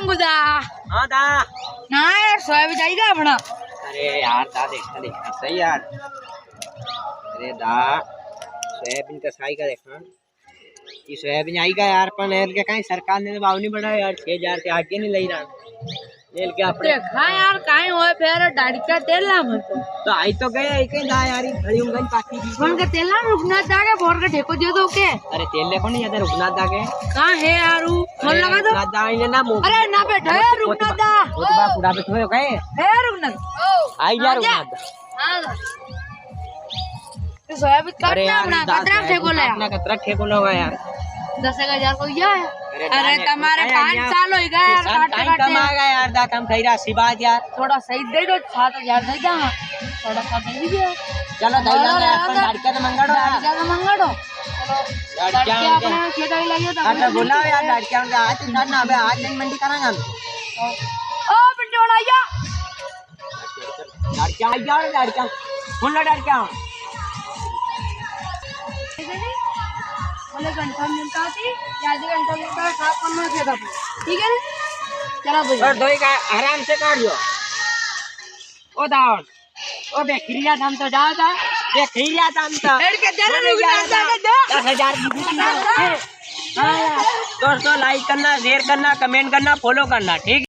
मंगूदा। हाँ दा। ना यार सोयाबीन जाएगा अपना। अरे यार दा देखना देखना सही यार। अरे दा सोयाबीन का साई का देखना ये सोयाबीन आएगा यार पर नेल के कहीं सरकार ने भाव नहीं बढ़ाया यार 6000 से आगे नहीं ले रहा नेल के अपने देखा यार काहे होए फिर दाढ़ी का तेल ना मत तो आई तो गए एक ही दा यार खड़ी उंगली काटी दी कौन का तेल ना रुकना दागे बोर का ठेको दे दो के अरे तेल ले कौन जाता रुकना दा के कहां है यार वो फोन लगा दो रुकना दा इने ना अरे ना बैठो है रुकना दा वो तो बा पूरा पे थोए गए है रुकना आई जा रुकना दा हां तो सोयाबीन काटना अपना कतरा ठेको ले अपना कतरा ठेको लगा यार 10,000 को या है अरे तुम्हारे 5 साल हो गए यार काटते टाइम कम आ गया यार दा कम खैरा सी बात यार थोड़ा सही दे दो 7,000 दे जा थोड़ा सा दे दीजिए चलो दे देंगे अपन लड़का तो मंगाड़ो यार ज्यादा मंगाड़ो चलो लड़का अपने खेत ही लगे था अरे बुलाओ यार लड़का उनका आज ना ना बे आज नहीं मंडी करांगे हम ओ पिंडोड़ा आया लड़का आ जाओ लड़का कौन लड़का बोले घंटा मिलता थी आधे घंटा मिलता है 7-15 के था ठीक है चलो भाई और दो का आराम से काट लो ओ दावन ओ बेखरिया दाम तो जाओ था बेखरिया दाम तो हेड के दे रुकना दा 10,000 की दोस्तों लाइक करना शेयर करना कमेंट करना फॉलो करना ठीक।